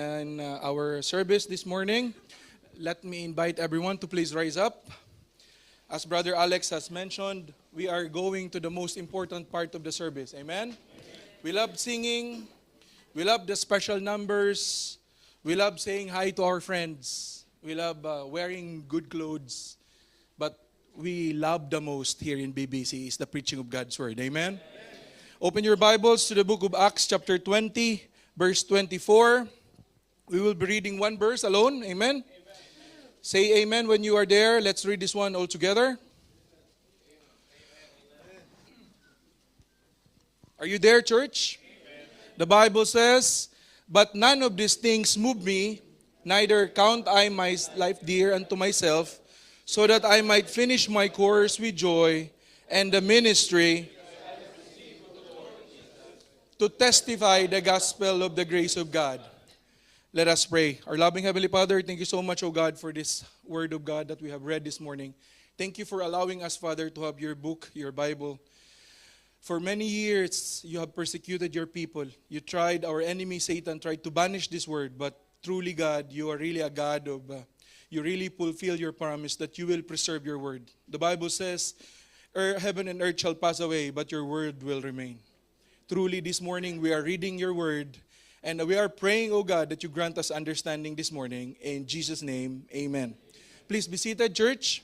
in our service this morning. Let me invite everyone to please rise up. As Brother Alex has mentioned, we are going to the most important part of the service. Amen? We love singing. We love the special numbers. We love saying hi to our friends. We love wearing good clothes. But we love the most here in BBC is the preaching of God's Word. Amen? Open your Bibles to the book of Acts chapter 20, verse 24. We will be reading one verse alone. Amen? Say amen when you are there. Let's read this one all together. Are you there, church? The Bible says, "But none of these things move me, neither count I my life dear unto myself, so that I might finish my course with joy and the ministry to testify the gospel of the grace of God." Let us pray. Our loving Heavenly Father, thank you so much, O God, for this word of God that we have read this morning. Thank you for allowing us, Father, to have your book, your Bible. For many years, you have persecuted your people. You tried, our enemy Satan tried to banish this word, but truly, God, you are really a God of, you really fulfill your promise that you will preserve your word. The Bible says, heaven and earth shall pass away, but your word will remain. Truly, this morning, we are reading your word, and we are praying, oh God, that you grant us understanding this morning. In Jesus' name, amen. Please be seated, church.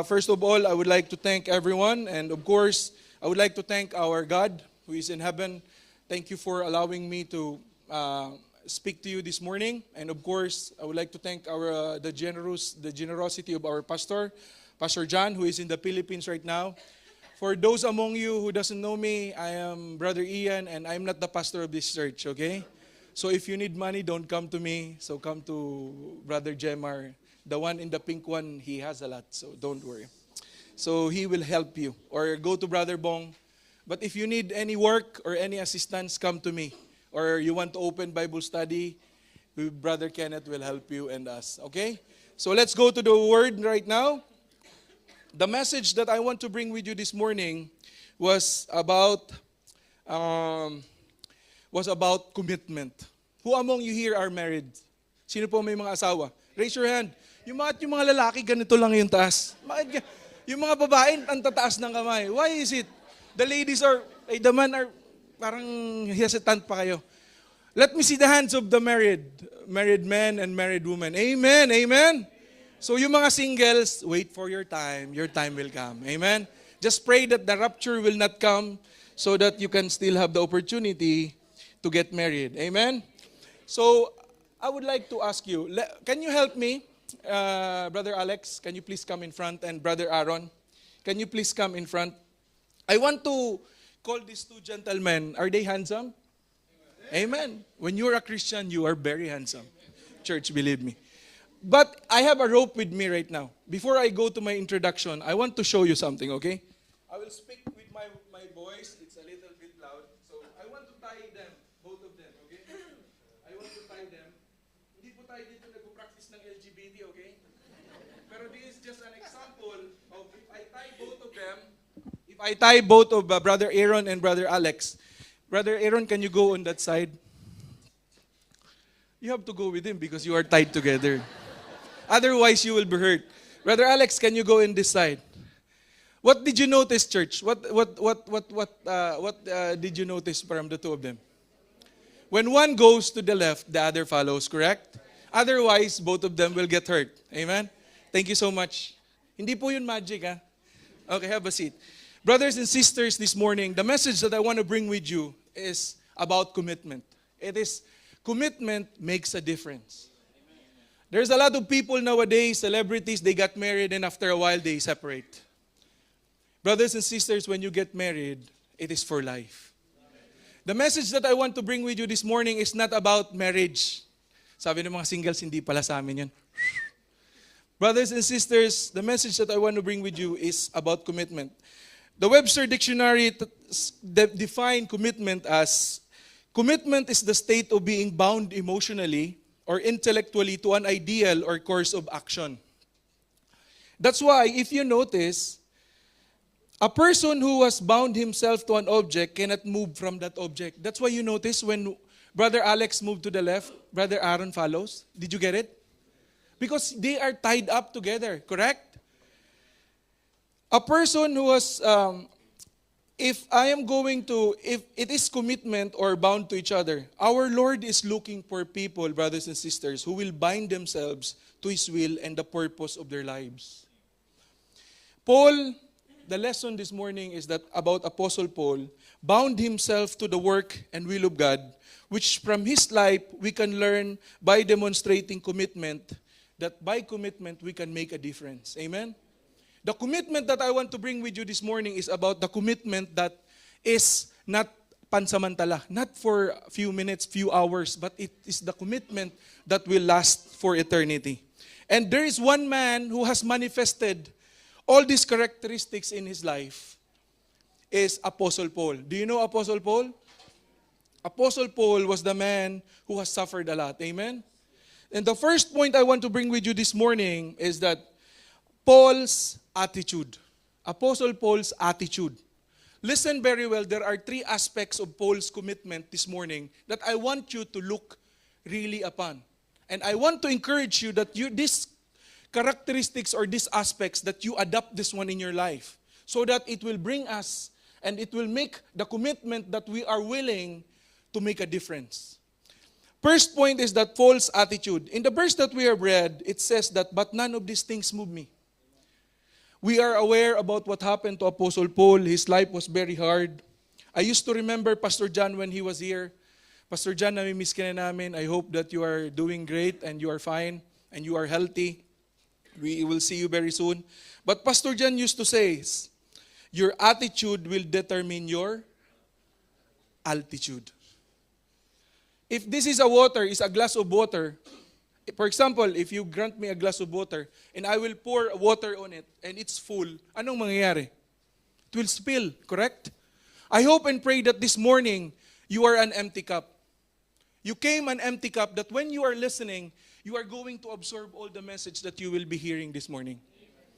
First of all, I would like to thank everyone, and of course, I would like to thank our God who is in heaven. Thank you for allowing me to speak to you this morning. And of course, I would like to thank the generosity of our pastor, Pastor John, who is in the Philippines right now. For those among you who doesn't know me, I am Brother Ian, and I'm not the pastor of this church, okay? So if you need money, don't come to me. So come to Brother Jemar. The one in the pink one, he has a lot, so don't worry. So he will help you. Or go to Brother Bong. But if you need any work or any assistance, come to me. Or you want to open Bible study, Brother Kenneth will help you and us, okay? So let's go to the word right now. The message that I want to bring with you this morning was about commitment. Who among you here are married? Sino po may mga asawa? Raise your hand. Yung mga lalaki, ganito lang yung taas. Yung mga babae, ang tataas ng kamay. Why is it? The ladies the men are parang hesitant pa kayo. Let me see the hands of the married men and married women. Amen, amen. So yung mga singles, wait for your time will come. Amen? Just pray that the rapture will not come so that you can still have the opportunity to get married. Amen? So, I would like to ask you, can you help me? Brother Alex, can you please come in front? And Brother Aaron, can you please come in front? I want to call these two gentlemen. Are they handsome? Amen. When you're a Christian, you are very handsome. Church, believe me. But I have a rope with me right now. Before I go to my introduction, I want to show you something, okay? I will speak with my voice. It's a little bit loud. So I want to tie them, both of them, okay? I want to tie them. Hindi po tayo dito nag-practice ng LGBT, okay? Pero this is just an example of if I tie both of them, if I tie both of Brother Aaron and Brother Alex. Brother Aaron, can you go on that side? You have to go with him because you are tied together. Otherwise, you will be hurt. Brother Alex, can you go in this side? What did you notice, church? What did you notice from the two of them? When one goes to the left, the other follows, correct? Otherwise, both of them will get hurt. Amen? Thank you so much. Hindi po yun magic, ha? Okay, have a seat. Brothers and sisters, this morning, the message that I want to bring with you is about commitment. It is, commitment makes a difference. There's a lot of people nowadays, celebrities, they got married and after a while they separate. Brothers and sisters, when you get married, it is for life. The message that I want to bring with you this morning is not about marriage. Sabi ng mga singles, hindi pala sa amin yun. Brothers and sisters, the message that I want to bring with you is about commitment. The Webster Dictionary define commitment as, commitment is the state of being bound emotionally or intellectually to an ideal or course of action. That's why, if you notice, a person who has bound himself to an object cannot move from that object. That's why you notice when Brother Alex moved to the left, Brother Aaron follows. Did you get it? Because they are tied up together, correct? A person who has, if it is commitment or bound to each other, our Lord is looking for people, brothers and sisters, who will bind themselves to His will and the purpose of their lives. Paul, the lesson this morning is that about Apostle Paul, bound himself to the work and will of God, which from his life we can learn by demonstrating commitment, that by commitment we can make a difference. Amen? The commitment that I want to bring with you this morning is about the commitment that is not pansamantala, not for a few minutes, few hours, but it is the commitment that will last for eternity. And there is one man who has manifested all these characteristics in his life, is Apostle Paul. Do you know Apostle Paul? Apostle Paul was the man who has suffered a lot. Amen? And the first point I want to bring with you this morning is that Paul's attitude. Apostle Paul's attitude. Listen very well, there are three aspects of Paul's commitment this morning that I want you to look really upon. And I want to encourage you that these characteristics or these aspects, that you adopt this one in your life so that it will bring us and it will make the commitment that we are willing to make a difference. First point is that Paul's attitude. In the verse that we have read, it says that, but none of these things move me. We are aware about what happened to Apostle Paul. His life was very hard. I used to remember Pastor John when he was here. Pastor John, namimiss ka na namin. I hope that you are doing great and you are fine and you are healthy. We will see you very soon. But Pastor John used to say, your attitude will determine your altitude. If this is a glass of water, for example, if you grant me a glass of water and I will pour water on it and it's full, anong mangyayari? It will spill, correct? I hope and pray that this morning you are an empty cup. You came an empty cup that when you are listening, you are going to absorb all the message that you will be hearing this morning.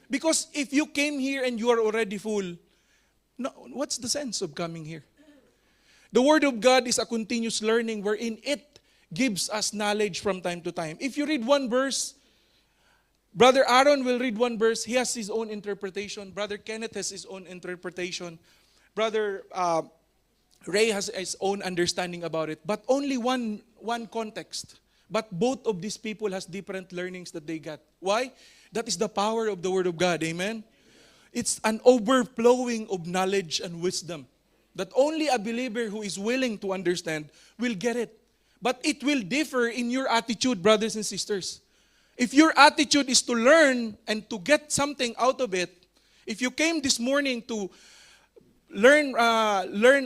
Because if you came here and you are already full, no, what's the sense of coming here? The Word of God is a continuous learning wherein it gives us knowledge from time to time. If you read one verse, Brother Aaron will read one verse. He has his own interpretation. Brother Kenneth has his own interpretation. Brother Ray has his own understanding about it. But only one context. But both of these people has different learnings that they got. Why? That is the power of the Word of God. Amen? It's an overflowing of knowledge and wisdom that only a believer who is willing to understand will get it. But it will differ in your attitude, brothers and sisters. If your attitude is to learn and to get something out of it, if you came this morning to learn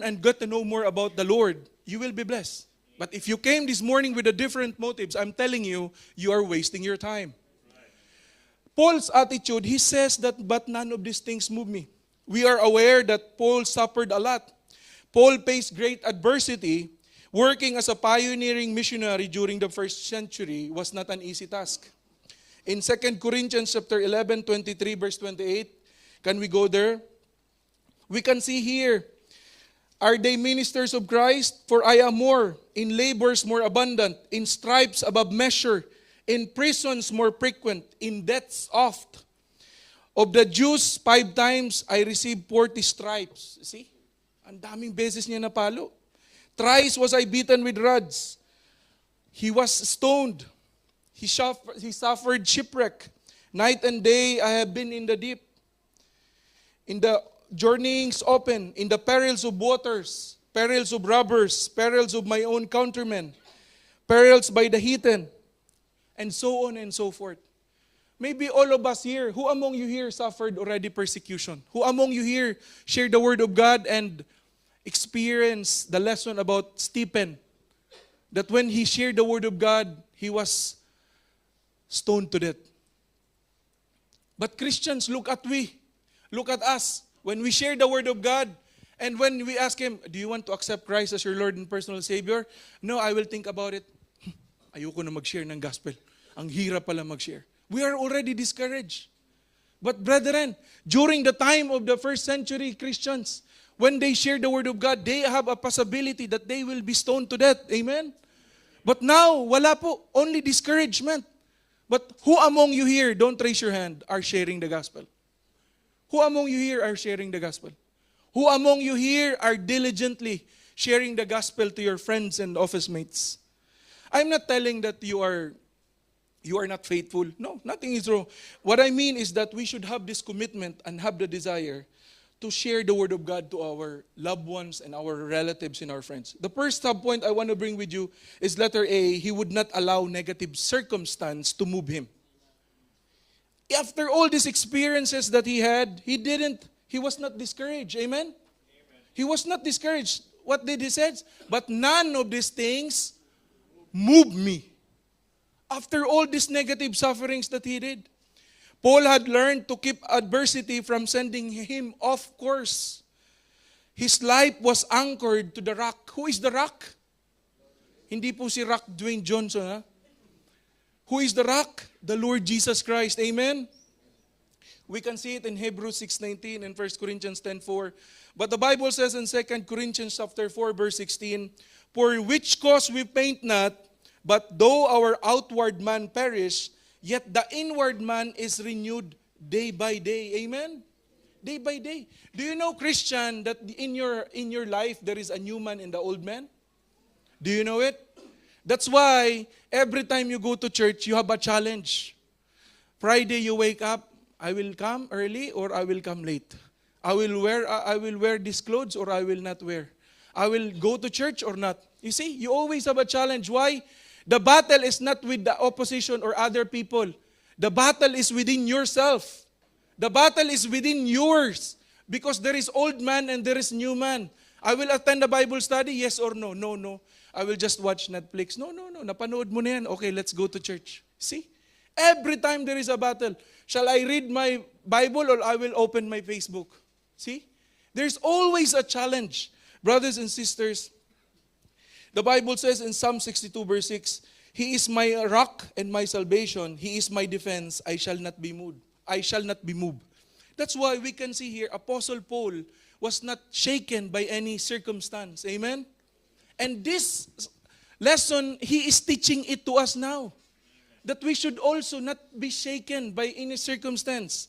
and get to know more about the Lord, you will be blessed. But if you came this morning with a different motives, I'm telling you, you are wasting your time. Paul's attitude, he says that, but none of these things move me. We are aware that Paul suffered a lot. Paul faced great adversity. Working as a pioneering missionary during the first century was not an easy task. In 2 Corinthians chapter 11, 23, verse 28, can we go there? We can see here, are they ministers of Christ? For I am more, in labors more abundant, in stripes above measure, in prisons more frequent, in deaths oft. Of the Jews, 5 times I received 40 stripes. See? Ang daming beses niya napalo. Thrice was I beaten with rods. He was stoned. He suffered shipwreck. Night and day I have been in the deep. In the journeyings open, in the perils of waters, perils of robbers, perils of my own countrymen, perils by the heathen, and so on and so forth. Maybe all of us here, who among you here suffered already persecution? Who among you here shared the Word of God and experienced the lesson about Stephen? That when he shared the Word of God, he was stoned to death. But Christians, look at us. When we share the Word of God, and when we ask Him, do you want to accept Christ as your Lord and personal Savior? No, I will think about it. Ayoko na mag-share ng gospel. Ang hirap pala mag-share. We are already discouraged. But brethren, during the time of the first century Christians, when they share the word of God, they have a possibility that they will be stoned to death. Amen? But now, wala po. Only discouragement. But who among you here, don't raise your hand, are sharing the gospel? Who among you here are sharing the gospel? Who among you here are diligently sharing the gospel to your friends and office mates? I'm not telling that you are not faithful. No, nothing is wrong. What I mean is that we should have this commitment and have the desire to share the word of God to our loved ones and our relatives and our friends. The first subpoint I want to bring with you is letter A. He would not allow negative circumstance to move him. After all these experiences that he had, he was not discouraged. Amen? He was not discouraged. What did he say? But none of these things moved me. After all these negative sufferings that he did, Paul had learned to keep adversity from sending him off course. His life was anchored to the rock. Who is the rock? Hindi po si Rock Dwayne Johnson. Ha? Who is the rock? The Lord Jesus Christ. Amen? We can see it in Hebrews 6:19 and 1 Corinthians 10:4. But the Bible says in 2 Corinthians chapter 4, verse 16, For which cause we faint not, but though our outward man perish, yet the inward man is renewed day by day. Amen? Day by day. Do you know, Christian, that in your life there is a new man and the old man? Do you know it? That's why every time you go to church, you have a challenge. Friday you wake up, I will come early or I will come late. I will wear these clothes or I will not wear. I will go to church or not. You see, you always have a challenge. Why? The battle is not with the opposition or other people. The battle is within yourself. The battle is within yours. Because there is old man and there is new man. I will attend a Bible study, yes or no? No. I will just watch Netflix. No. Napanood mo na yan. Okay, let's go to church. See? Every time there is a battle. Shall I read my Bible or I will open my Facebook? See? There's always a challenge. Brothers and sisters, the Bible says in Psalm 62 verse 6, He is my rock and my salvation. He is my defense. I shall not be moved. I shall not be moved. That's why we can see here, Apostle Paul was not shaken by any circumstance. Amen? And this lesson, he is teaching it to us now. That we should also not be shaken by any circumstance.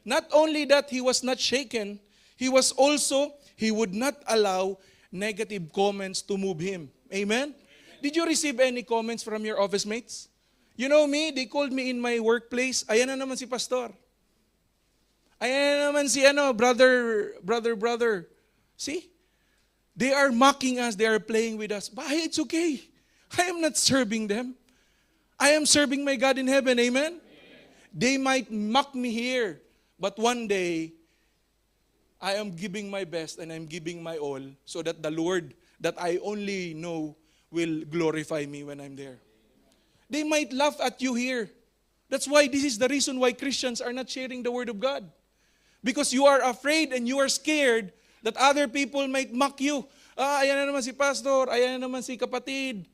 Not only that he was not shaken, he would not allow negative comments to move him. Amen? Did you receive any comments from your office mates? You know me, they called me in my workplace, ayan na naman si pastor. Ayan na naman si brother. See? They are mocking us, they are playing with us. But it's okay. I am not serving them. I am serving my God in heaven. Amen? They might mock me here, but one day, I am giving my best and I'm giving my all so that the Lord that I only know will glorify me when I'm there. They might laugh at you here. That's why this is the reason why Christians are not sharing the word of God. Because you are afraid and you are scared that other people might mock you. Ayan na naman si pastor, ayan na naman si kapatid.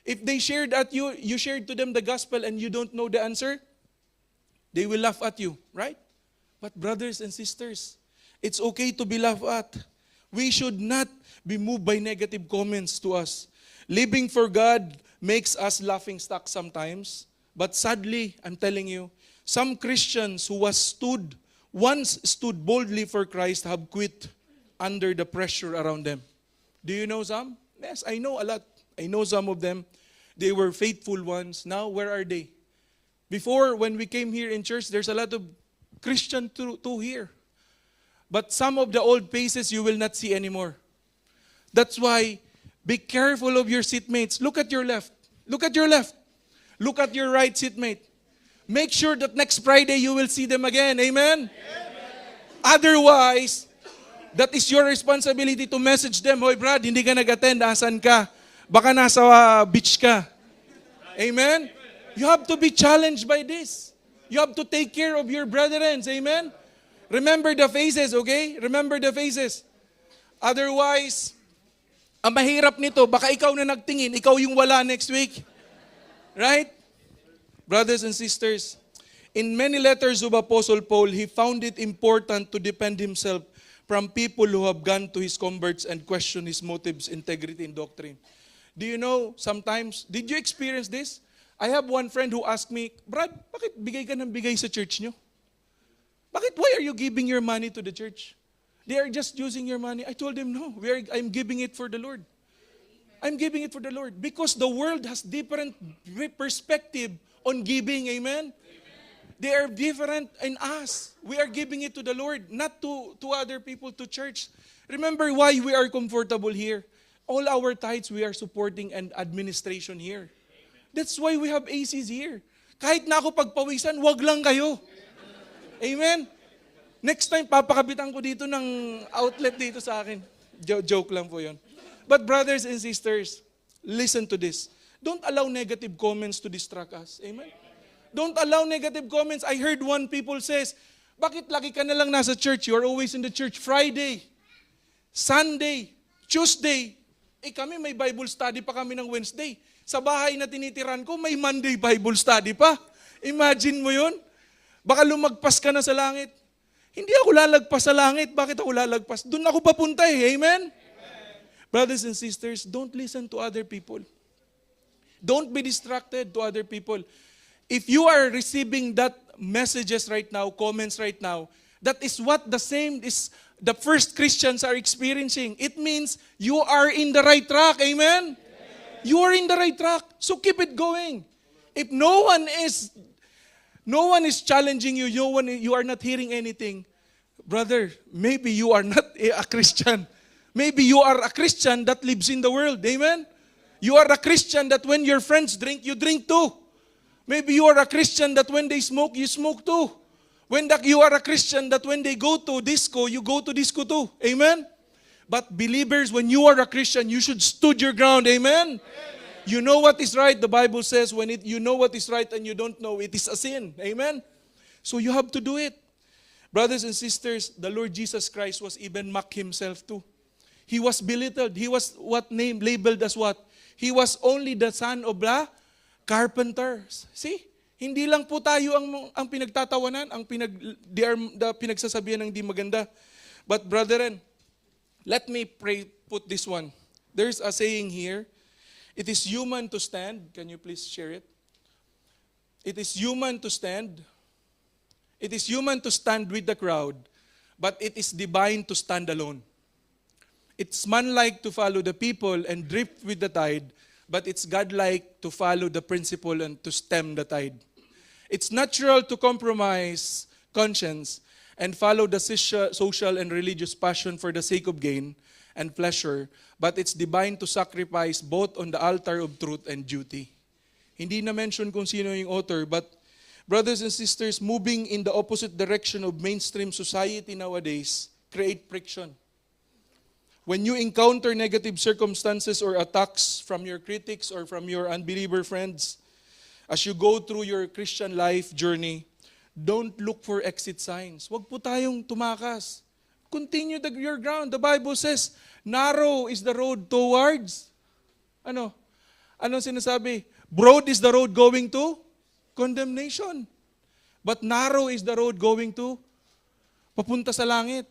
If they shared at you, you shared to them the gospel and you don't know the answer, they will laugh at you, right? But brothers and sisters, it's okay to be laughed at. We should not be moved by negative comments to us. Living for God makes us laughing stock sometimes. But sadly, I'm telling you, some Christians who once stood boldly for Christ have quit under the pressure around them. Do you know some? Yes, I know a lot. I know some of them. They were faithful ones. Now, where are they? Before, when we came here in church, there's a lot of Christian too here. But some of the old faces you will not see anymore. That's why, be careful of your seatmates. Look at your left. Look at your left. Look at your right seatmate. Make sure that next Friday you will see them again. Amen? Amen. Otherwise, that is your responsibility to message them. Hoy Brad, hindi ka nag-attend. Asan ka? Baka nasa beach ka. Amen? You have to be challenged by this. You have to take care of your brethren. Amen? Remember the faces, okay? Remember the faces. Otherwise, ang mahirap nito, baka ikaw na nagtingin, ikaw yung wala next week. Right? Brothers and sisters, in many letters of Apostle Paul, he found it important to defend himself from people who have gone to his converts and questioned his motives, integrity, and doctrine. Do you know, sometimes, did you experience this? I have one friend who asked me, Brad, bakit bigay ka ng bigay sa church nyo? Why are you giving your money to the church? They are just using your money. I told him, no, I'm giving it for the Lord. I'm giving it for the Lord. Because the world has different perspective on giving, amen? They are different in us. We are giving it to the Lord, not to other people, to church. Remember why we are comfortable here. All our tithes, we are supporting and administration here. That's why we have ACs here. Kahit na ako pagpawisan, wag lang kayo. Amen? Next time, papakabitan ko dito ng outlet dito sa akin. Joke lang po yun. But brothers and sisters, listen to this. Don't allow negative comments to distract us. Amen? Don't allow negative comments. I heard one people says, bakit lagi ka na lang nasa church? You are always in the church. Friday, Sunday, Tuesday. Kami may Bible study pa kami ng Wednesday. Sa bahay na tinitiran ko, may Monday Bible study pa. Imagine mo yun? Baka lumagpas ka na sa langit. Hindi ako lalagpas sa langit. Bakit ako lalagpas? Doon ako papunta eh. Amen? Brothers and sisters, don't listen to other people. Don't be distracted to other people. If you are receiving that messages right now, comments right now, that is what the same is the first Christians are experiencing. It means you are in the right track. Amen? You are in the right track. So keep it going. If no one is challenging you, you are not hearing anything, brother, maybe you are not a Christian. Maybe you are a Christian that lives in the world. Amen? You are a Christian that when your friends drink, you drink too. Maybe you are a Christian that when they smoke, you smoke too. You are a Christian that when they go to disco, you go to disco too. Amen? But believers, when you are a Christian, you should stood your ground. Amen? You know what is right. The Bible says when you know what is right and you don't know, it is a sin. Amen? So you have to do it. Brothers and sisters, the Lord Jesus Christ was even mocked himself too. He was belittled. He was labeled as what? He was only the son of the carpenter. See? Hindi lang po tayo ang pinagtatawanan, the pinagsasabihan ng di maganda. But brethren, let me put this one. There's a saying here. It is human to stand. Can you please share it? It is human to stand. It is human to stand with the crowd, but it is divine to stand alone. It's manlike to follow the people and drift with the tide, but it's godlike to follow the principle and to stem the tide. It's natural to compromise conscience and follow the social and religious passion for the sake of gain and pleasure, but it's divine to sacrifice both on the altar of truth and duty. Hindi na mention kung sino yung author, but brothers and sisters, moving in the opposite direction of mainstream society nowadays create friction. When you encounter negative circumstances or attacks from your critics or from your unbeliever friends, as you go through your Christian life journey, don't look for exit signs. Huwag po tayong tumakas. Continue your ground. The Bible says, narrow is the road towards, Anong sinasabi? Broad is the road going to condemnation. But narrow is the road going to papunta sa langit.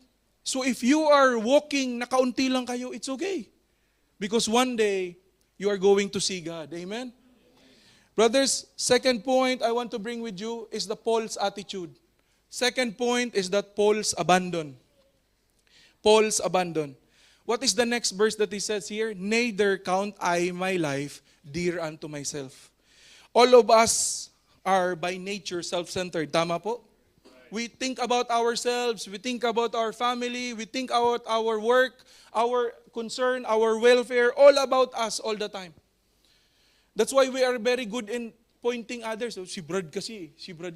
So if you are walking, nakaunti lang kayo, it's okay. Because one day, you are going to see God. Amen? Brothers, second point I want to bring with you is the Paul's attitude. Second point is that Paul's abandon. Paul's abandon. What is the next verse that he says here? Neither count I my life dear unto myself. All of us are by nature self-centered. Tama po? We think about ourselves, we think about our family, we think about our work, our concern, our welfare, all about us all the time. That's why we are very good in pointing others. So, si Brad kasi, si Brad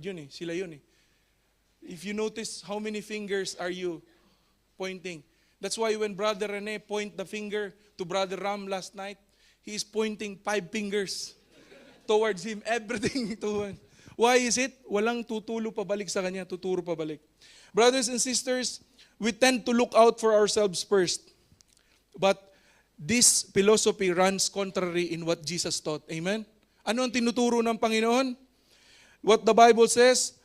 yun eh, sila yun eh. If you notice how many fingers are you pointing. That's why when Brother Rene point the finger to Brother Ram last night, he is pointing 5 fingers towards him, everything to one. Why is it? Walang tutulo pabalik sa kanya, tuturo pabalik. Brothers and sisters, we tend to look out for ourselves first. But this philosophy runs contrary in what Jesus taught. Amen? Ano ang tinuturo ng Panginoon? What the Bible says,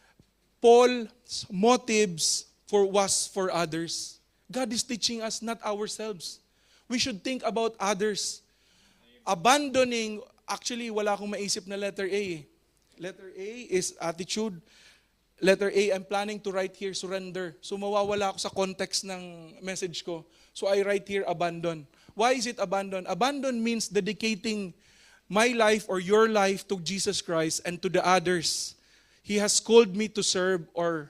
Paul's motives was for others. God is teaching us, not ourselves. We should think about others. Abandoning, actually, wala akong maisip na letter A. Letter A is attitude. Letter A, I'm planning to write here, surrender. So mawawala ako sa context ng message ko. So I write here, abandon. Why is it abandon? Abandon means dedicating my life or your life to Jesus Christ and to the others He has called me to serve or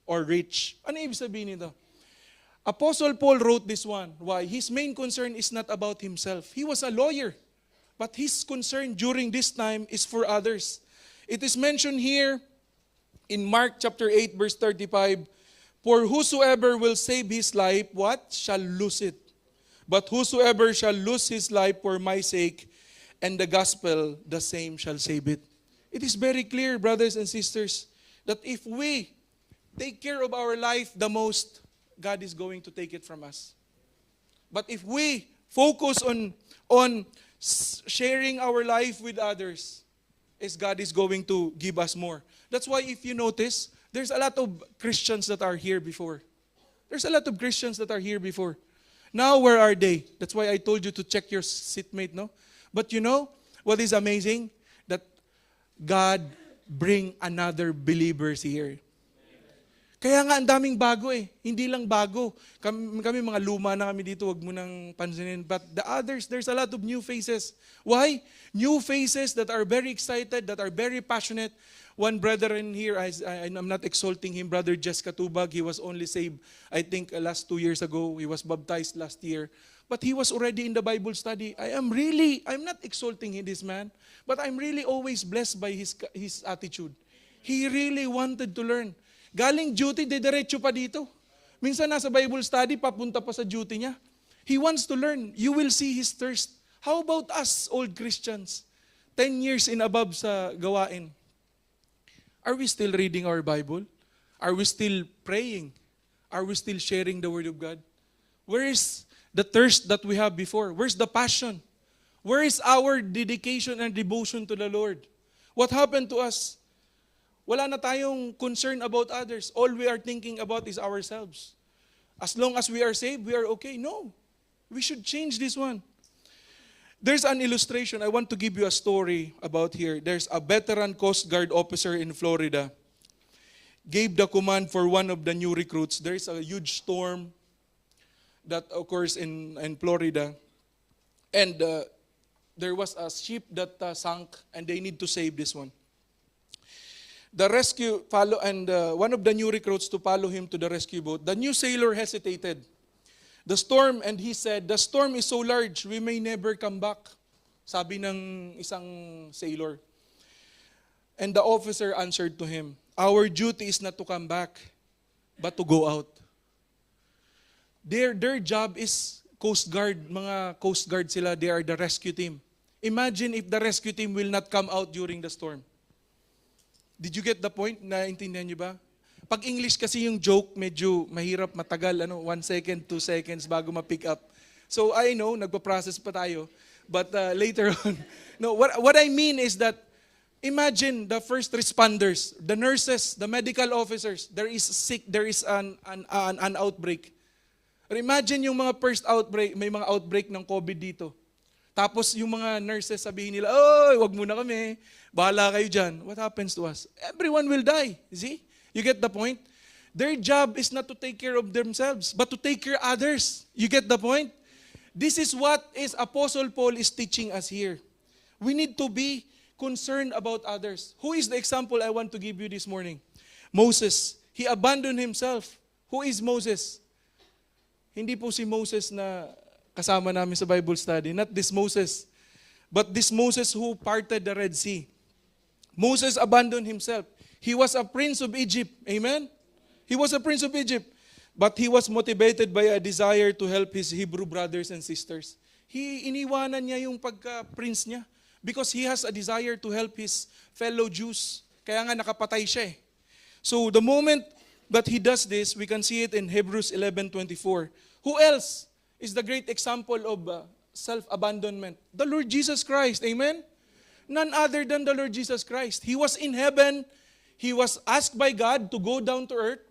reach. Ano ibig sabihin nito? Apostle Paul wrote this one. Why? His main concern is not about himself. He was a lawyer. But his concern during this time is for others. It is mentioned here in Mark chapter 8 verse 35, for whosoever will save his life, what? Shall lose it. But whosoever shall lose his life for my sake and the gospel, the same shall save it. It is very clear, brothers and sisters, that if we take care of our life the most, God is going to take it from us. But if we focus on sharing our life with others, God is going to give us more. That's why if you notice, there's a lot of Christians that are here before. There's a lot of Christians that are here before. Now, where are they? That's why I told you to check your seatmate, no? But you know, what is amazing? That God bring another believers here. Kaya nga ang daming bago eh. Hindi lang bago. Kami mga luma na kami dito, wag mo nang pansinin. But the others, there's a lot of new faces. Why? New faces that are very excited, that are very passionate. One brother in here, I'm not exalting him, Brother Jess Katubag, he was only saved, I think, last 2 years ago. He was baptized last year. But he was already in the Bible study. I'm not exalting this man, but I'm really always blessed by his attitude. He really wanted to learn. Galing duty, diretso pa dito. Minsan nasa Bible study, papunta pa sa duty niya. He wants to learn. You will see his thirst. How about us, old Christians? 10 years and above sa gawain. Are we still reading our Bible? Are we still praying? Are we still sharing the Word of God? Where is the thirst that we have before? Where's the passion? Where is our dedication and devotion to the Lord? What happened to us? Wala na tayong concern about others. All we are thinking about is ourselves. As long as we are saved, we are okay. No. We should change this one. There's an illustration. I want to give you a story about here. There's a veteran Coast Guard officer in Florida. Gave the command for one of the new recruits. There's a huge storm that occurs in Florida. And there was a ship that sank and they need to save this one. The rescue one of the new recruits to follow him to the rescue boat. The new sailor hesitated. And he said, the storm is so large, we may never come back. Sabi ng isang sailor. And the officer answered to him, our duty is not to come back, but to go out. Their job is Coast Guard. Mga Coast Guard sila, they are the rescue team. Imagine if the rescue team will not come out during the storm. Did you get the point? Naintindihan niyo ba? Pag English kasi yung joke, medyo mahirap, matagal, 1 second, 2 seconds bago ma-pick up. So I know, nagpa-process pa tayo. But later on, no, what I mean is that, imagine the first responders, the nurses, the medical officers, there is an outbreak. Or imagine yung mga first outbreak, may mga outbreak ng COVID dito. Tapos yung mga nurses sabihin nila, oy, wag muna kami, bahala kayo dyan. What happens to us? Everyone will die. See? You get the point? Their job is not to take care of themselves, but to take care of others. You get the point? This is what Apostle Paul is teaching us here. We need to be concerned about others. Who is the example I want to give you this morning? Moses. He abandoned himself. Who is Moses? Hindi po si Moses na kasama namin sa Bible study. Not this Moses. But this Moses who parted the Red Sea. Moses abandoned himself. He was a prince of Egypt. Amen? He was a prince of Egypt. But he was motivated by a desire to help his Hebrew brothers and sisters. Iniwanan niya yung pagka-prince niya because he has a desire to help his fellow Jews. Kaya nga nakapatay siya eh. So the moment that he does this, we can see it in Hebrews 11:24. Who else is the great example of self-abandonment? The Lord Jesus Christ. Amen? None other than the Lord Jesus Christ. He was in heaven. He was asked by God to go down to earth,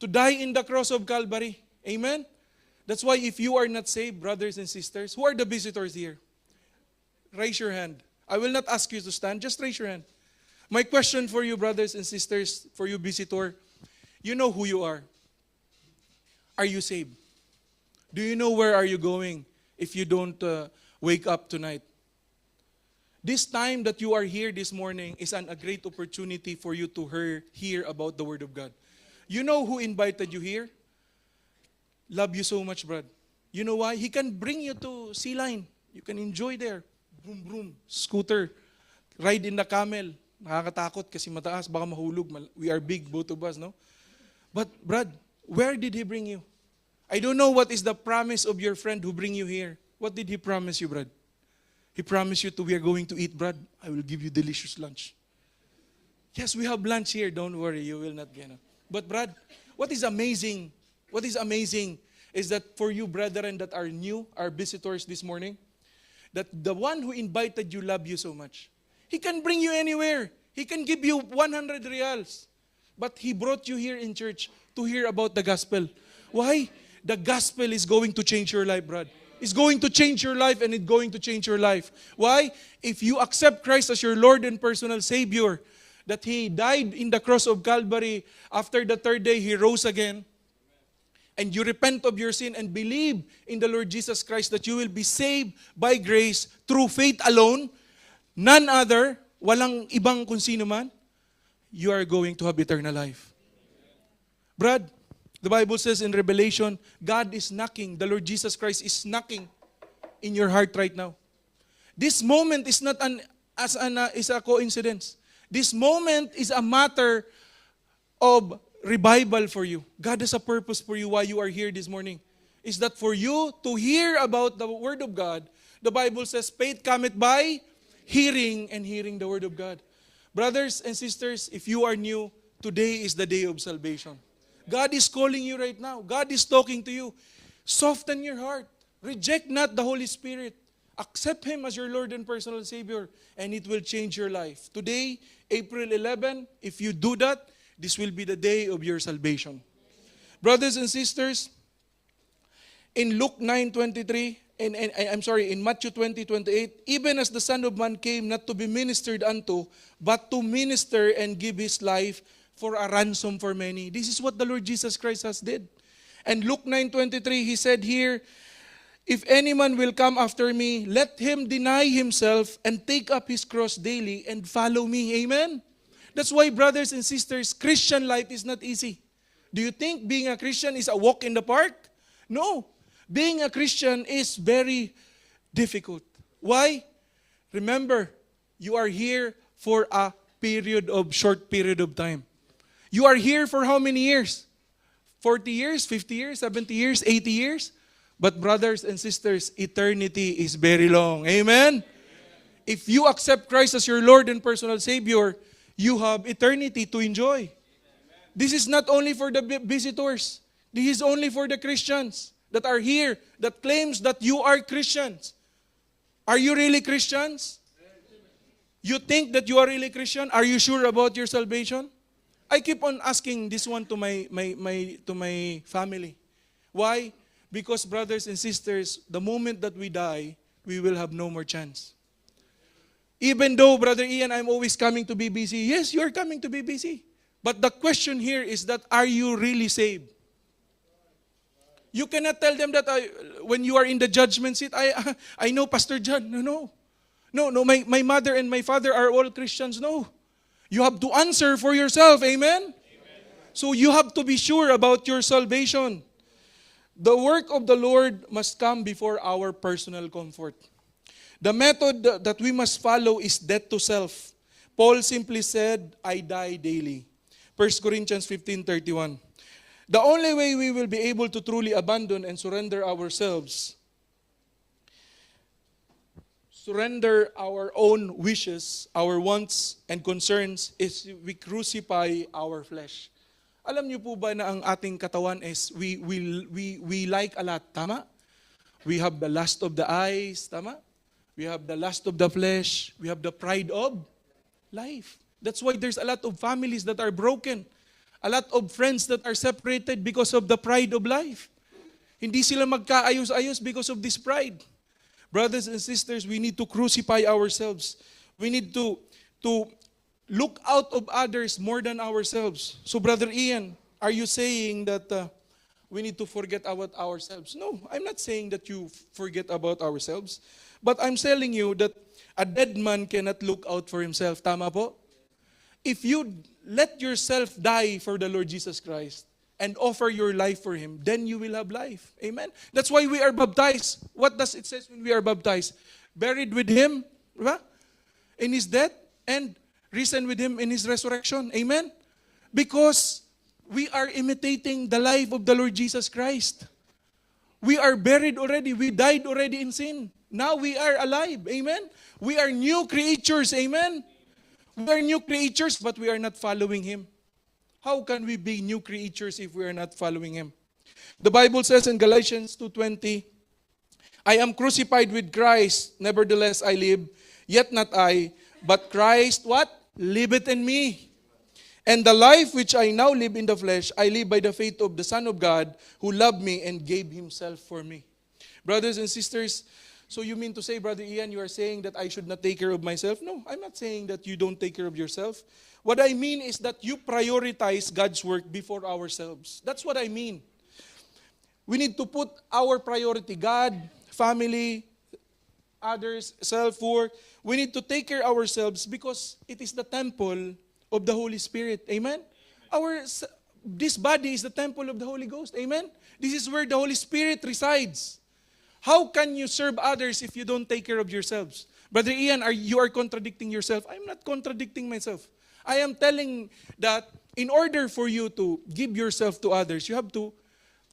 to die in the cross of Calvary. Amen? That's why if you are not saved, brothers and sisters, who are the visitors here? Raise your hand. I will not ask you to stand, just raise your hand. My question for you, brothers and sisters, for you visitor, you know who you are. Are you saved? Do you know where are you going if you don't wake up tonight? This time that you are here this morning is a great opportunity for you to hear about the Word of God. You know who invited you here? Love you so much, Brad. You know why? He can bring you to Sea Line. You can enjoy there. Vroom, vroom. Scooter. Ride in the camel. Nakakatakot kasi mataas. Baka mahulog. We are big, both of us, no? But, Brad, where did He bring you? I don't know what is the promise of your friend who bring you here. What did he promise you, Brad? He promised you we are going to eat, Brad. I will give you delicious lunch. Yes, we have lunch here. Don't worry, you will not get it. But, Brad, what is amazing is that for you brethren that are new, our visitors this morning, that the one who invited you love you so much. He can bring you anywhere. He can give you 100 reals. But He brought you here in church to hear about the gospel. Why? The gospel is going to change your life, Brad. It's going to change your life and it's going to change your life. Why? If you accept Christ as your Lord and personal Savior, that He died in the cross of Calvary, after the third day He rose again, and you repent of your sin and believe in the Lord Jesus Christ, that you will be saved by grace through faith alone, none other, walang ibang kung sino man, you are going to have eternal life. Brad, the Bible says in Revelation, God is knocking, the Lord Jesus Christ is knocking in your heart right now. This moment is not is a coincidence. This moment is a matter of revival for you. God has a purpose for you why you are here this morning. Is that for you to hear about the Word of God. The Bible says, faith cometh by hearing, and hearing the Word of God. Brothers and sisters, if you are new, today is the day of salvation. God is calling you right now. God is talking to you. Soften your heart. Reject not the Holy Spirit. Accept Him as your Lord and personal Savior, and it will change your life. Today, April 11, if you do that, this will be the day of your salvation. Brothers and sisters, in Luke 9:23, in Matthew 20:28, even as the Son of Man came not to be ministered unto, but to minister and give His life for a ransom for many. This is what the Lord Jesus Christ has did. And Luke 9:23, He said here, if any man will come after me, let him deny himself and take up his cross daily and follow me. Amen? That's why, brothers and sisters, Christian life is not easy. Do you think being a Christian is a walk in the park? No. Being a Christian is very difficult. Why? Remember, you are here for a short period of time. You are here for how many years? 40 years, 50 years, 70 years, 80 years? But brothers and sisters, eternity is very long. Amen? If you accept Christ as your Lord and personal Savior, you have eternity to enjoy. This is not only for the visitors. This is only for the Christians that are here, that claims that you are Christians. Are you really Christians? You think that you are really Christian? Are you sure about your salvation? I keep on asking this one to my family. Why? Because, brothers and sisters, the moment that we die, we will have no more chance. Even though, Brother Ian, I'm always coming to BBC. Yes, you are coming to BBC. But the question here is that, are you really saved? You cannot tell them that when you are in the judgment seat, I know Pastor John. No, my mother and my father are all Christians. No. You have to answer for yourself. Amen? So you have to be sure about your salvation. The work of the Lord must come before our personal comfort. The method that we must follow is death to self. Paul simply said, I die daily. 1 Corinthians 15:31. The only way we will be able to truly abandon and surrender ourselves, surrender our own wishes, our wants and concerns, is we crucify our flesh. Alam niyo po ba na ang ating katawan is we like a lot, tama? We have the lust of the eyes, tama? We have the lust of the flesh, we have the pride of life. That's why there's a lot of families that are broken. A lot of friends that are separated because of the pride of life. Hindi sila magkaayos-ayos because of this pride. Brothers and sisters, we need to crucify ourselves. We need to look out of others more than ourselves. So Brother Ian, are you saying that we need to forget about ourselves? No, I'm not saying that you forget about ourselves. But I'm telling you that a dead man cannot look out for himself. Tama po? If you let yourself die for the Lord Jesus Christ and offer your life for Him, then you will have life. Amen? That's why we are baptized. What does it say when we are baptized? Buried with Him, diba? In His death, and risen with Him in His resurrection. Amen? Because we are imitating the life of the Lord Jesus Christ. We are buried already. We died already in sin. Now we are alive. Amen? We are new creatures. Amen? We are new creatures, but we are not following Him. How can we be new creatures if we are not following Him? The Bible says in Galatians 2:20, I am crucified with Christ, nevertheless I live, yet not I, but Christ, what? Liveth in me. And the life which I now live in the flesh, I live by the faith of the Son of God, who loved me and gave Himself for me. Brothers and sisters, so you mean to say, Brother Ian, you are saying that I should not take care of myself? No, I'm not saying that you don't take care of yourself. What I mean is that you prioritize God's work before ourselves. That's what I mean. We need to put our priority, God, family, others, self-work. We need to take care of ourselves because it is the temple of the Holy Spirit. Amen? This body is the temple of the Holy Ghost. Amen? This is where the Holy Spirit resides. How can you serve others if you don't take care of yourselves? Brother Ian, you are contradicting yourself. I'm not contradicting myself. I am telling that in order for you to give yourself to others, you have to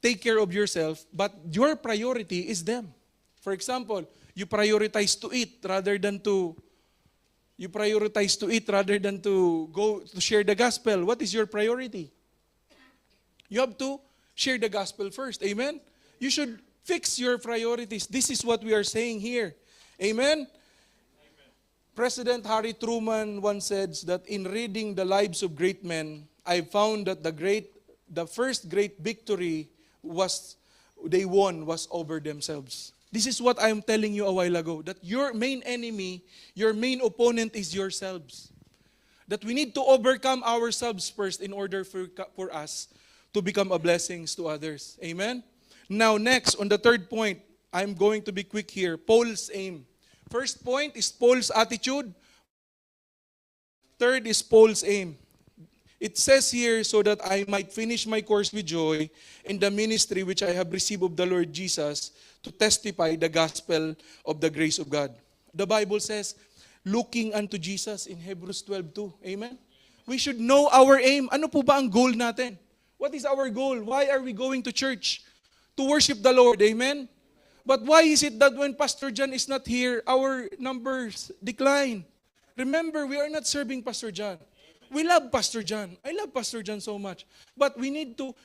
take care of yourself, but your priority is them. For example, you prioritize to eat rather than to go to share the gospel. What is your priority? You have to share the gospel first. Amen? You should fix your priorities. This is what we are saying here. Amen? President Harry Truman once said that in reading the lives of great men, I found that the first great victory they won was over themselves. This is what I am telling you a while ago, that your main enemy, your main opponent is yourselves. That we need to overcome ourselves first in order for us to become a blessing to others. Amen? Now next, on the third point, I'm going to be quick here. Paul's aim. First point is Paul's attitude. Third is Paul's aim. It says here, so that I might finish my course with joy in the ministry which I have received of the Lord Jesus to testify the gospel of the grace of God. The Bible says, looking unto Jesus in Hebrews 12:2. Amen? We should know our aim. Ano po ba ang goal natin? What is our goal? Why are we going to church? To worship the Lord. Amen? But why is it that when Pastor John is not here, our numbers decline? Remember, we are not serving Pastor John. We love Pastor John. I love Pastor John so much. But we need to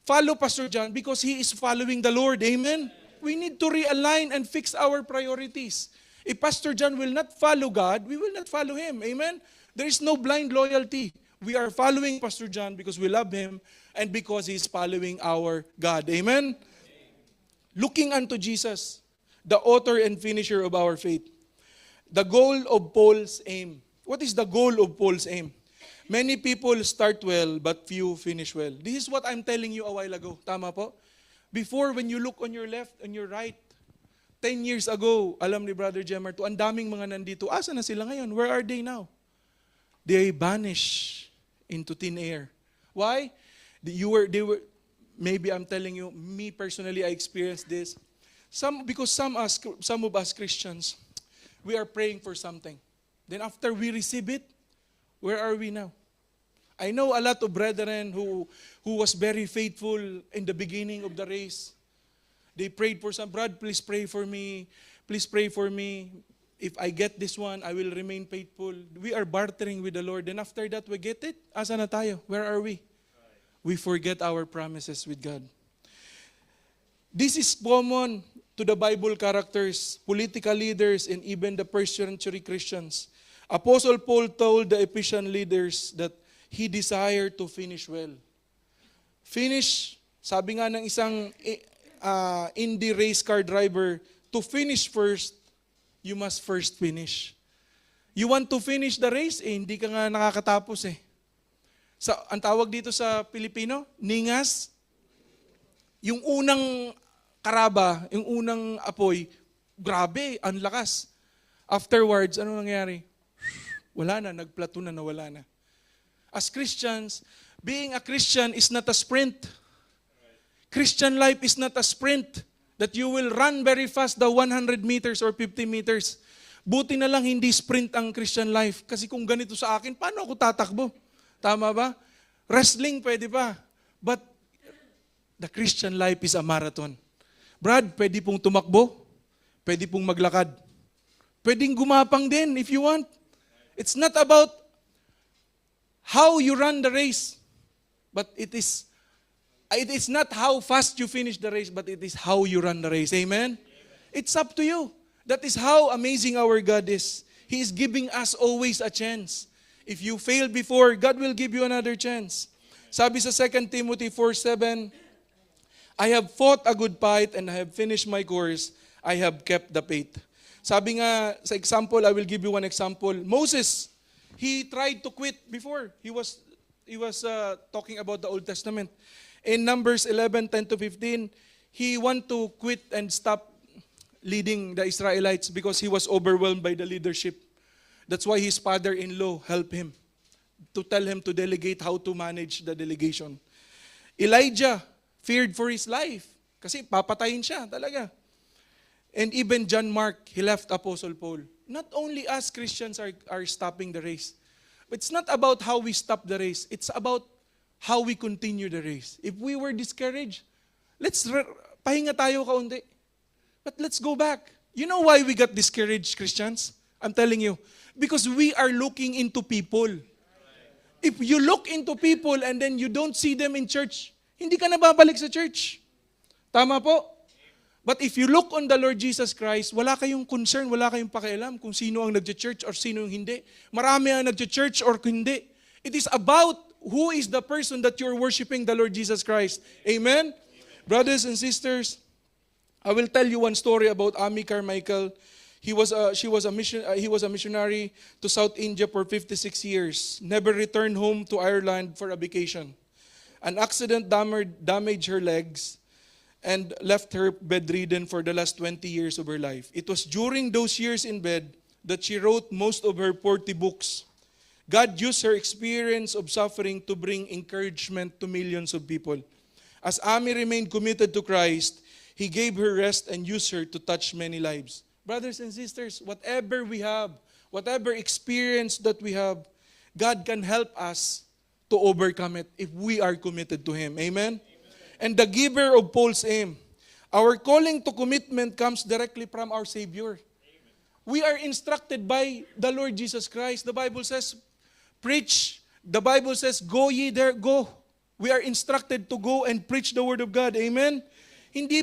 follow Pastor John because he is following the Lord. Amen? We need to realign and fix our priorities. If Pastor John will not follow God, we will not follow him. Amen? There is no blind loyalty. We are following Pastor John because we love him and because he is following our God. Amen? Looking unto Jesus, the author and finisher of our faith. The goal of Paul's aim. What is the goal of Paul's aim? Many people start well, but few finish well. This is what I'm telling you a while ago. Tama po? Before, when you look on your left and your right, 10 years ago, alam ni Brother Jemar, ang daming mga nandito. Asa na sila ngayon? Where are they now? They vanish into thin air. Why? They were. Maybe I'm telling you, me personally, I experienced this. Because some of us Christians, we are praying for something. Then after we receive it, where are we now? I know a lot of brethren who was very faithful in the beginning of the race. They prayed for some, Brad, please pray for me. Please pray for me. If I get this one, I will remain faithful. We are bartering with the Lord. Then after that, we get it. Asa na tayo? Where are we? We forget our promises with God. This is common to the Bible characters, political leaders, and even the first century Christians. Apostle Paul told the Ephesian leaders that he desired to finish well. Finish, sabi nga ng isang Indy race car driver, to finish first, you must first finish. You want to finish the race, hindi ka nga nakakatapos eh. Ang tawag dito sa Pilipino, ningas. Yung unang karaba, yung unang apoy, grabe, ang lakas. Afterwards, ano nangyari? Wala na, nagplato na, nawala na. As Christians, being a Christian is not a sprint. Christian life is not a sprint that you will run very fast the 100 meters or 50 meters. Buti na lang hindi sprint ang Christian life. Kasi kung ganito sa akin, paano ako tatakbo? Tama ba? Wrestling pwede pa. But the Christian life is a marathon. Brad, pwede pong tumakbo. Pwede pong maglakad. Pwedeng gumapang din if you want. It's not about how you run the race. But it is not how fast you finish the race, but it is how you run the race. Amen? It's up to you. That is how amazing our God is. He is giving us always a chance. If you failed before, God will give you another chance. Sabi sa 2 Timothy 4:7, I have fought a good fight and I have finished my course. I have kept the faith. Sabi nga, sa example, I will give you one example. Moses, he tried to quit before. He was talking about the Old Testament. In Numbers 11:10-15, he want to quit and stop leading the Israelites because he was overwhelmed by the leadership. That's why his father-in-law helped him to tell him to delegate how to manage the delegation. Elijah feared for his life kasi papatayin siya talaga. And even John Mark, he left Apostle Paul. Not only us Christians are stopping the race. It's not about how we stop the race. It's about how we continue the race. If we were discouraged, pahinga tayo kaunti. But let's go back. You know why we got discouraged, Christians? I'm telling you. Because we are looking into people. If you look into people and then you don't see them in church, hindi ka na babalik sa church. Tama po? But if you look on the Lord Jesus Christ, wala kayong concern, wala kayong pakialam kung sino ang nagche-church or sino ang hindi. Marami ang nagche-church or hindi. It is about who is the person that you're worshiping, the Lord Jesus Christ. Amen? Brothers and sisters, I will tell you one story about Ami Carmichael. He was a missionary to South India for 56 years. Never returned home to Ireland for a vacation. An accident damaged her legs and left her bedridden for the last 20 years of her life. It was during those years in bed that she wrote most of her 40 books. God used her experience of suffering to bring encouragement to millions of people. As Ami remained committed to Christ, He gave her rest and used her to touch many lives. Brothers and sisters, whatever we have, whatever experience that we have, God can help us to overcome it if we are committed to Him. Amen? And the giver of Paul's aim. Our calling to commitment comes directly from our Savior. We are instructed by the Lord Jesus Christ. The Bible says, preach. The Bible says, go ye there, go. We are instructed to go and preach the Word of God. Amen? Hindi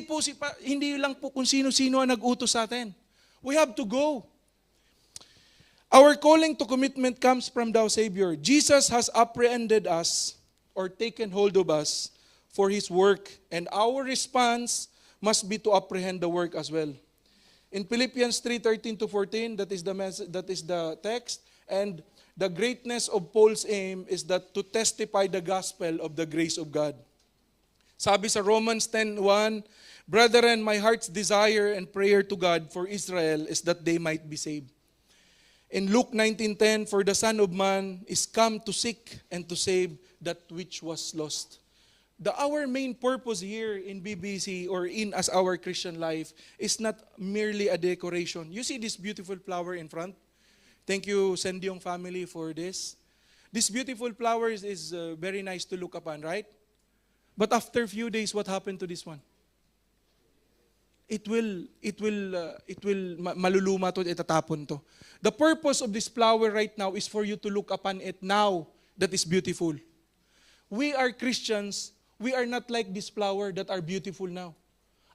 lang po kung sino-sino ang nag-utos sa atin. We have to go. Our calling to commitment comes from the Savior. Jesus has apprehended us or taken hold of us for His work, and our response must be to apprehend the work as well. In Philippians 3:13-14, that is the text, and the greatness of Paul's aim is that to testify the gospel of the grace of God. Sabi sa Romans 10:1, Brethren, my heart's desire and prayer to God for Israel is that they might be saved. In Luke 19:10, for the Son of Man is come to seek and to save that which was lost. Our main purpose here in BBC or in as our Christian life is not merely a decoration. You see this beautiful flower in front? Thank you, Sendyong family, for this. This beautiful flowers is very nice to look upon, right? But after a few days, what happened to this one? It will maluluma to, itatapon to. The purpose of this flower right now is for you to look upon it now that is beautiful. We are Christians, we are not like this flower that are beautiful now.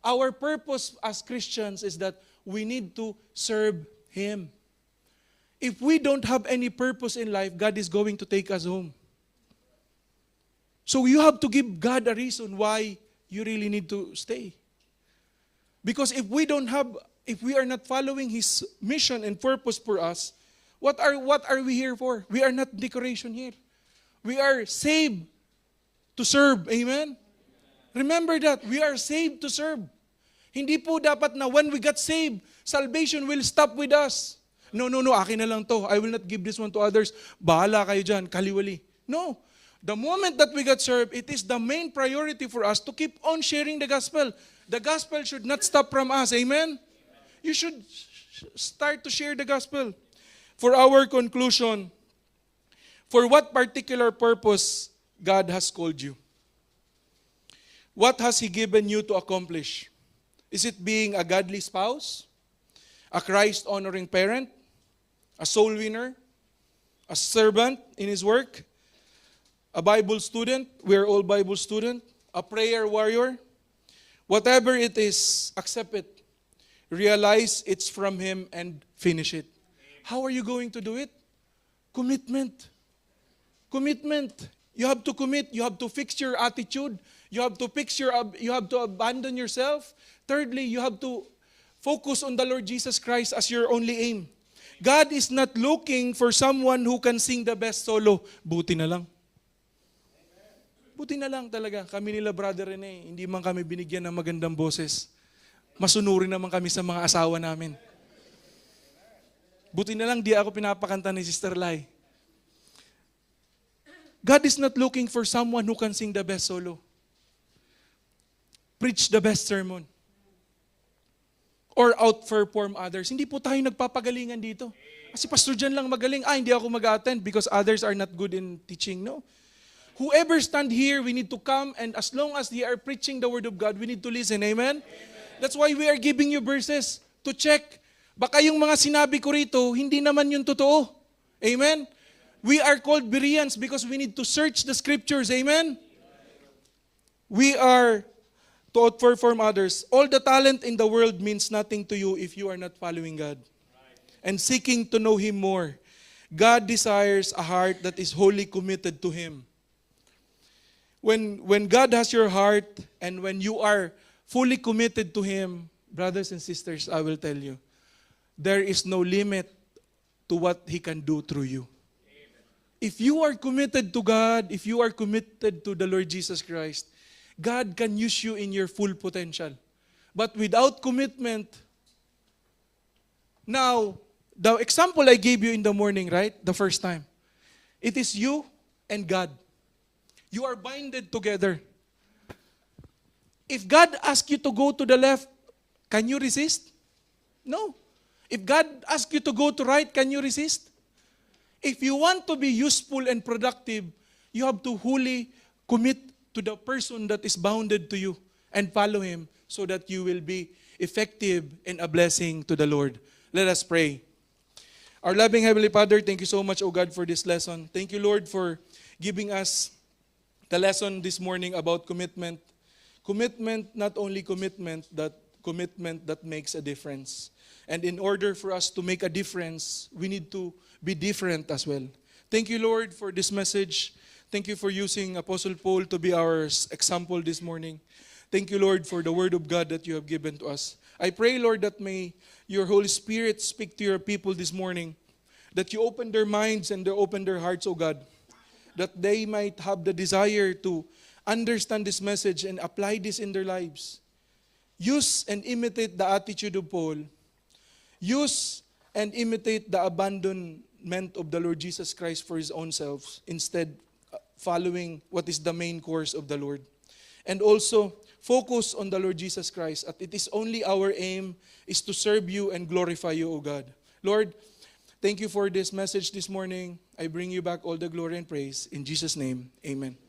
Our purpose as Christians is that we need to serve Him. If we don't have any purpose in life, God is going to take us home. So you have to give God a reason why you really need to stay. Because if we are not following His mission and purpose for us, what are we here for? We are not decoration here. We are saved to serve. Amen? Remember that. We are saved to serve. Hindi po dapat na when we got saved, salvation will stop with us. No, akin na lang to. I will not give this one to others. Bahala kayo dyan, kaliwali. No. The moment that we got served, it is the main priority for us to keep on sharing the gospel. The gospel should not stop from us. Amen? You should start to share the gospel. For our conclusion, for what particular purpose God has called you? What has He given you to accomplish? Is it being a godly spouse? A Christ-honoring parent? A soul winner? A servant in His work? A Bible student? We are all Bible students. A prayer warrior? Whatever it is, accept it. Realize it's from Him and finish it. How are you going to do it? Commitment. Commitment. You have to commit. You have to fix your attitude. You have to abandon yourself. Thirdly, you have to focus on the Lord Jesus Christ as your only aim. God is not looking for someone who can sing the best solo. Buti na lang. Buti na lang talaga. Kami nila Brother Rene, hindi man kami binigyan ng magandang boses. Masunurin naman kami sa mga asawa namin. Buti na lang di ako pinapakanta ni Sister Lai. God is not looking for someone who can sing the best solo. Preach the best sermon. Or outperform others. Hindi po tayo nagpapagalingan dito. Kasi Pastor Jan lang magaling. Hindi ako mag-attend because others are not good in teaching. No. Whoever stand here, we need to come, and as long as they are preaching the Word of God, we need to listen. Amen? That's why we are giving you verses to check. Baka yung mga sinabi ko rito, hindi naman yung totoo. Amen? We are called Bereans because we need to search the Scriptures. Amen? We are to outperform others. All the talent in the world means nothing to you if you are not following God and seeking to know Him more. God desires a heart that is wholly committed to Him. When God has your heart and when you are fully committed to Him, brothers and sisters, I will tell you, there is no limit to what He can do through you. If you are committed to God, if you are committed to the Lord Jesus Christ, God can use you in your full potential. But without commitment, now, the example I gave you in the morning, right? The first time. It is you and God. You are binded together. If God asks you to go to the left, can you resist? No. If God asks you to go to right, can you resist? If you want to be useful and productive, you have to wholly commit to the person that is bounded to you and follow Him so that you will be effective and a blessing to the Lord. Let us pray. Our loving Heavenly Father, thank you so much, O God, for this lesson. Thank you, Lord, for giving us the lesson this morning about commitment. Commitment, not only commitment that makes a difference. And in order for us to make a difference, we need to be different as well. Thank you, Lord, for this message. Thank you for using Apostle Paul to be our example this morning. Thank you, Lord, for the Word of God that you have given to us. I pray, Lord, that may your Holy Spirit speak to your people this morning, that you open their minds and they open their hearts, O God, that they might have the desire to understand this message and apply this in their lives. Use and imitate the attitude of Paul. Use and imitate the abandonment of the Lord Jesus Christ for His own self, instead following what is the main course of the Lord. And also, focus on the Lord Jesus Christ. At it is only our aim is to serve you and glorify you, O God. Lord, thank you for this message this morning. I bring you back all the glory and praise. In Jesus' name, amen.